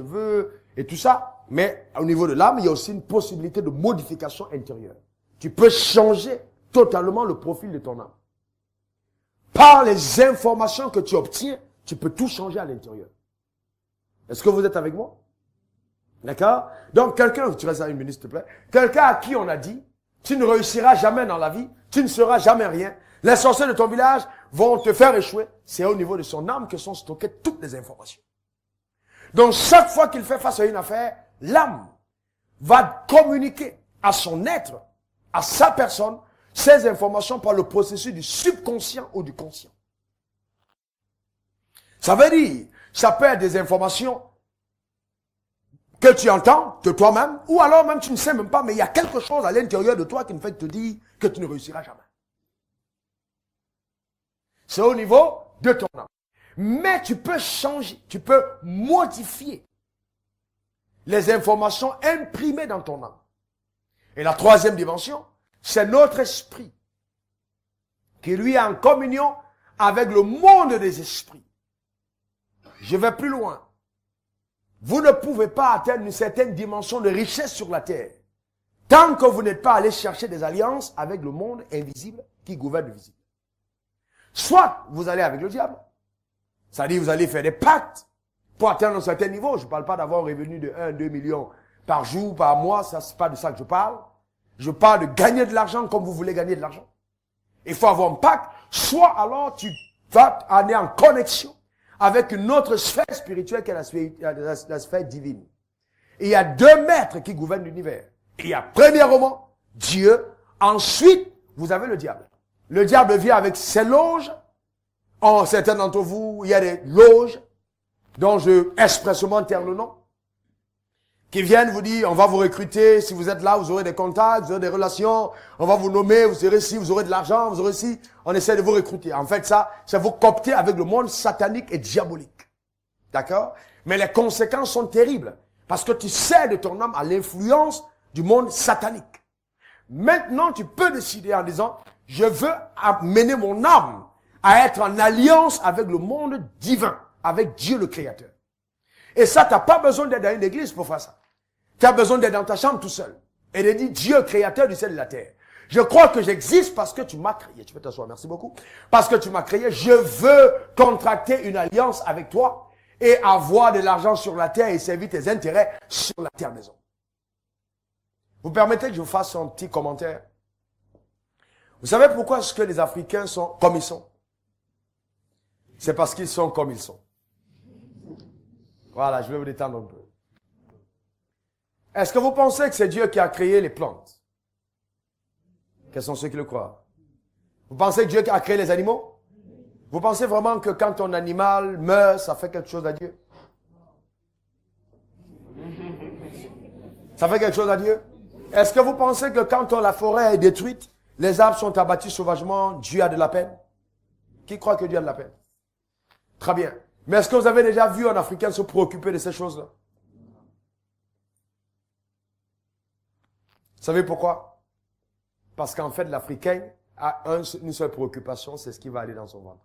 cheveux et tout ça. Mais au niveau de l'âme, il y a aussi une possibilité de modification intérieure. Tu peux changer totalement le profil de ton âme. Par les informations que tu obtiens, tu peux tout changer à l'intérieur. Est-ce que vous êtes avec moi? D'accord? Donc quelqu'un, tu restes à une minute s'il te plaît, quelqu'un à qui on a dit, tu ne réussiras jamais dans la vie, tu ne seras jamais rien, les sorciers de ton village vont te faire échouer, c'est au niveau de son âme que sont stockées toutes les informations. Donc chaque fois qu'il fait face à une affaire, l'âme va communiquer à son être, à sa personne, ces informations par le processus du subconscient ou du conscient. Ça veut dire, ça peut être des informations que tu entends de toi-même, ou alors même tu ne sais même pas, mais il y a quelque chose à l'intérieur de toi qui ne fait que te dire que tu ne réussiras jamais. C'est au niveau de ton âme. Mais tu peux changer, tu peux modifier les informations imprimées dans ton âme. Et la troisième dimension, c'est notre esprit, qui lui est en communion avec le monde des esprits. Je vais plus loin. Vous ne pouvez pas atteindre une certaine dimension de richesse sur la terre tant que vous n'êtes pas allé chercher des alliances avec le monde invisible qui gouverne le visible. Soit vous allez avec le diable, c'est-à-dire vous allez faire des pactes pour atteindre un certain niveau. Je ne parle pas d'avoir un revenu de 1-2 millions par jour, par mois, ça c'est pas de ça que je parle. Je parle de gagner de l'argent comme vous voulez gagner de l'argent. Il faut avoir un pacte, soit alors tu vas aller en connexion avec une autre sphère spirituelle qui est la sphère divine. Et il y a deux maîtres qui gouvernent l'univers. Il y a premièrement Dieu, ensuite vous avez le diable. Le diable vient avec ses loges. En certains d'entre vous, il y a des loges dont je expressément taire le nom, qui viennent vous dire, on va vous recruter, si vous êtes là, vous aurez des contacts, vous aurez des relations, on va vous nommer, vous serez ici, vous aurez de l'argent, vous aurez ici, on essaie de vous recruter. En fait, ça, c'est vous coopter avec le monde satanique et diabolique. D'accord? Mais les conséquences sont terribles, parce que tu cèdes ton âme à l'influence du monde satanique. Maintenant, tu peux décider en disant, je veux amener mon âme à être en alliance avec le monde divin, avec Dieu le Créateur. Et ça, tu n'as pas besoin d'être dans une église pour faire ça. Tu as besoin d'être dans ta chambre tout seul. Et de dire, Dieu, créateur du ciel et de la terre. Je crois que j'existe parce que tu m'as créé. Tu peux t'asseoir, merci beaucoup. Parce que tu m'as créé, je veux contracter une alliance avec toi et avoir de l'argent sur la terre et servir tes intérêts sur la terre maison. Vous permettez que je vous fasse un petit commentaire? Vous savez pourquoi est-ce que les Africains sont comme ils sont? C'est parce qu'ils sont comme ils sont. Voilà, je vais vous détendre un peu. Est-ce que vous pensez que c'est Dieu qui a créé les plantes? Quels sont ceux qui le croient? Vous pensez que Dieu a créé les animaux? Vous pensez vraiment que quand un animal meurt, ça fait quelque chose à Dieu? Ça fait quelque chose à Dieu? Est-ce que vous pensez que quand la forêt est détruite, les arbres sont abattus sauvagement, Dieu a de la peine? Qui croit que Dieu a de la peine? Très bien. Mais est-ce que vous avez déjà vu un Africain se préoccuper de ces choses-là? Vous savez pourquoi? Parce qu'en fait, l'Africain a une seule préoccupation, c'est ce qui va aller dans son ventre.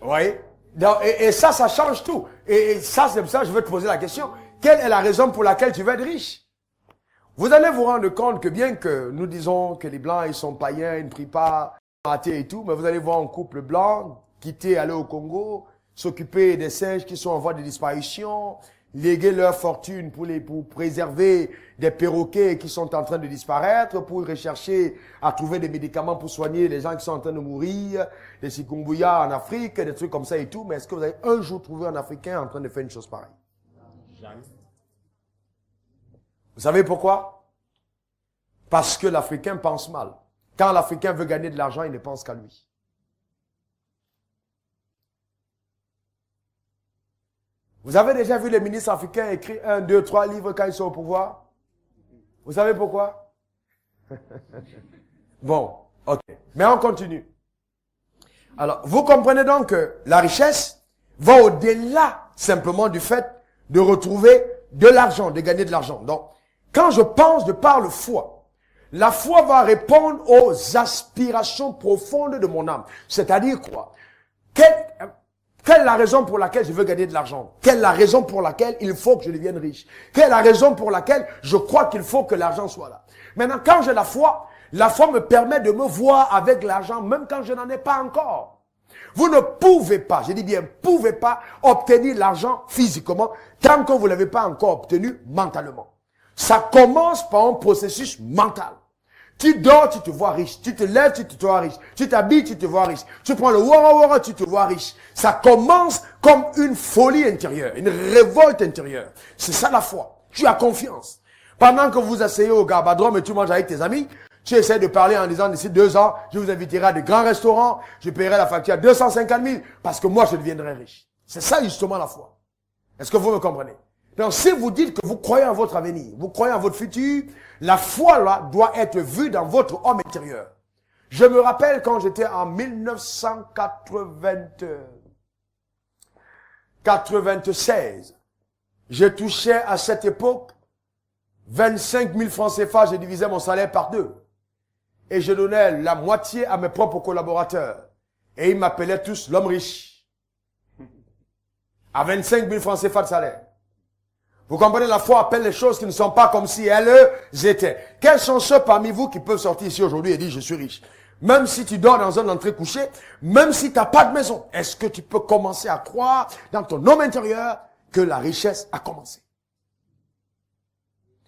Oui. Et ça, ça change tout. Et ça, c'est pour ça que je veux te poser la question. Quelle est la raison pour laquelle tu veux être riche? Vous allez vous rendre compte que bien que nous disons que les Blancs, ils sont païens, ils ne prient pas, athées et tout, mais vous allez voir un couple blanc quitter, aller au Congo, s'occuper des singes qui sont en voie de disparition, léguer leur fortune pour préserver des perroquets qui sont en train de disparaître, pour rechercher à trouver des médicaments pour soigner les gens qui sont en train de mourir, des chikungunya en Afrique, des trucs comme ça et tout. Mais est-ce que vous avez un jour trouvé un Africain en train de faire une chose pareille? Jamais. Vous savez pourquoi? Parce que l'Africain pense mal. Quand l'Africain veut gagner de l'argent, il ne pense qu'à lui. Vous avez déjà vu les ministres africains écrire 1, 2, 3 livres quand ils sont au pouvoir? Vous savez pourquoi? Bon, ok. Mais on continue. Alors, vous comprenez donc que la richesse va au-delà simplement du fait de retrouver de l'argent, de gagner de l'argent. Donc, quand je pense de par le foi, la foi va répondre aux aspirations profondes de mon âme. C'est-à-dire quoi? Quelle est la raison pour laquelle je veux gagner de l'argent? Quelle est la raison pour laquelle il faut que je devienne riche? Quelle est la raison pour laquelle je crois qu'il faut que l'argent soit là? Maintenant, quand j'ai la foi me permet de me voir avec l'argent, même quand je n'en ai pas encore. Vous ne pouvez pas, je dis bien, pouvez pas obtenir l'argent physiquement tant que vous ne l'avez pas encore obtenu mentalement. Ça commence par un processus mental. Tu dors, tu te vois riche. Tu te lèves, tu te vois riche. Tu t'habilles, tu te vois riche. Tu prends le wara, tu te vois riche. Ça commence comme une folie intérieure, une révolte intérieure. C'est ça la foi. Tu as confiance. Pendant que vous asseyez au Garbadrome et tu manges avec tes amis, tu essaies de parler en disant d'ici 2 ans, je vous inviterai à de grands restaurants, je paierai la facture à 250 000 parce que moi je deviendrai riche. C'est ça justement la foi. Est-ce que vous me comprenez? Donc si vous dites que vous croyez en votre avenir, vous croyez en votre futur, la foi là doit être vue dans votre homme intérieur. Je me rappelle quand j'étais en 1996, je touchais à cette époque 25 000 francs CFA, je divisais mon salaire par 2. Et je donnais la moitié à mes propres collaborateurs. Et ils m'appelaient tous l'homme riche. À 25 000 francs CFA de salaire. Vous comprenez, la foi appelle les choses qui ne sont pas comme si elles étaient. Quels sont ceux parmi vous qui peuvent sortir ici aujourd'hui et dire je suis riche? Même si tu dors dans un entrée couché, même si tu n'as pas de maison, est-ce que tu peux commencer à croire dans ton homme intérieur que la richesse a commencé?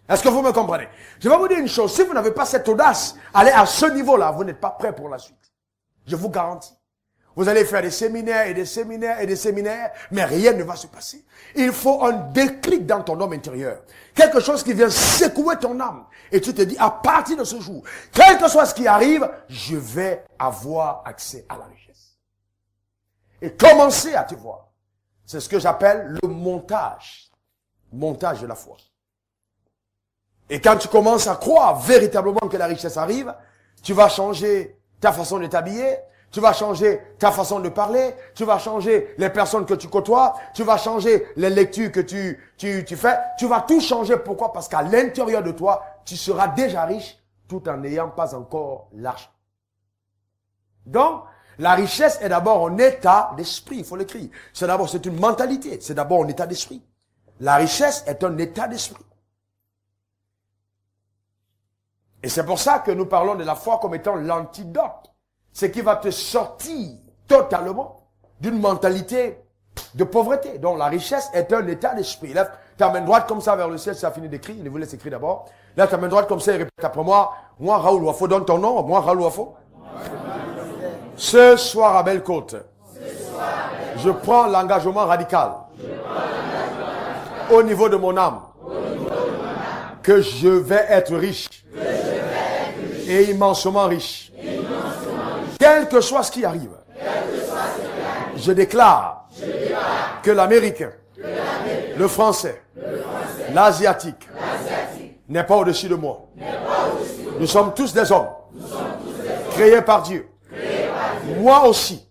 Est-ce que vous me comprenez? Je vais vous dire une chose. Si vous n'avez pas cette audace, allez à ce niveau-là, vous n'êtes pas prêt pour la suite. Je vous garantis. Vous allez faire des séminaires et des séminaires et des séminaires, mais rien ne va se passer. Il faut un déclic dans ton homme intérieur. Quelque chose qui vient secouer ton âme. Et tu te dis, à partir de ce jour, quel que soit ce qui arrive, je vais avoir accès à la richesse. Et commencer à te voir. C'est ce que j'appelle le montage. Montage de la foi. Et quand tu commences à croire véritablement que la richesse arrive, tu vas changer ta façon de t'habiller, tu vas changer ta façon de parler, tu vas changer les personnes que tu côtoies, tu vas changer les lectures que tu fais, tu vas tout changer. Pourquoi? Parce qu'à l'intérieur de toi, tu seras déjà riche tout en n'ayant pas encore l'argent. Donc, la richesse est d'abord un état d'esprit, il faut l'écrire. C'est une mentalité, c'est d'abord un état d'esprit. La richesse est un état d'esprit. Et c'est pour ça que nous parlons de la foi comme étant l'antidote. Ce qui va te sortir totalement d'une mentalité de pauvreté. Donc la richesse est un état d'esprit. Lève ta main droite comme ça vers le ciel, ça a fini d'écrire. Il vous laisse écrire d'abord. Lève ta main droite comme ça et répète après moi. Moi, Raoul Wafo, donne ton nom. Moi, Raoul Wafo. Ce soir à Belle-Côte, je prends l'engagement radical au niveau de mon âme que je vais être riche. Et immensement riche. Quel que soit ce qui arrive, je déclare que l'Américain, le Français, l'Asiatique n'est pas au-dessus de moi. Nous sommes tous des hommes créés par Dieu. Moi aussi,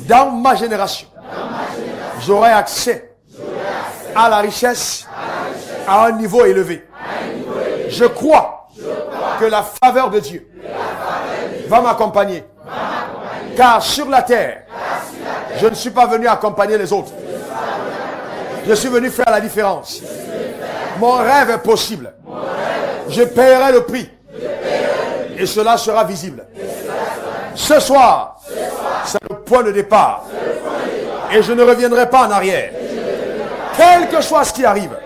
dans ma génération, j'aurai accès à la richesse à un niveau élevé. Je crois que la faveur de Dieu va m'accompagner. Car sur la terre, je ne suis pas venu accompagner les autres. Je suis venu faire la différence. Mon rêve est possible. Je paierai le prix. Et cela sera visible. Ce soir, c'est le point de départ. Et je ne reviendrai pas en arrière. Quel que soit ce qui arrive,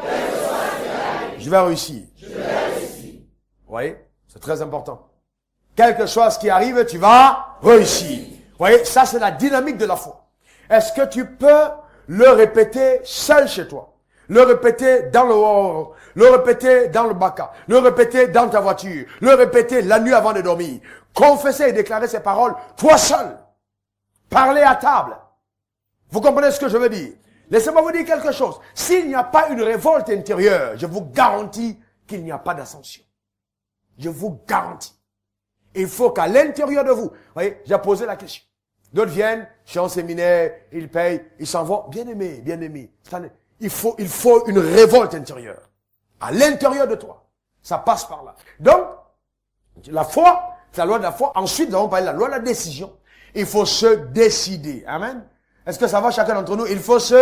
je vais réussir. Vous voyez? C'est très important. Quel que soit ce qui arrive, tu vas réussir. Vous voyez, ça c'est la dynamique de la foi. Est-ce que tu peux le répéter seul chez toi? Le répéter dans le Woro, le répéter dans le Baka, le répéter dans ta voiture, le répéter la nuit avant de dormir. Confesser et déclarer ces paroles, toi seul. Parler à table. Vous comprenez ce que je veux dire? Laissez-moi vous dire quelque chose. S'il n'y a pas une révolte intérieure, je vous garantis qu'il n'y a pas d'ascension. Je vous garantis. Il faut qu'à l'intérieur de vous, voyez, j'ai posé la question. D'autres viennent, je suis en séminaire, ils payent, ils s'en vont. Bien aimé, bien aimé. Il faut une révolte intérieure. À l'intérieur de toi. Ça passe par là. Donc, la foi, c'est la loi de la foi. Ensuite, nous allons parler de la loi de la décision. Il faut se décider. Amen. Est-ce que ça va chacun d'entre nous? Il faut se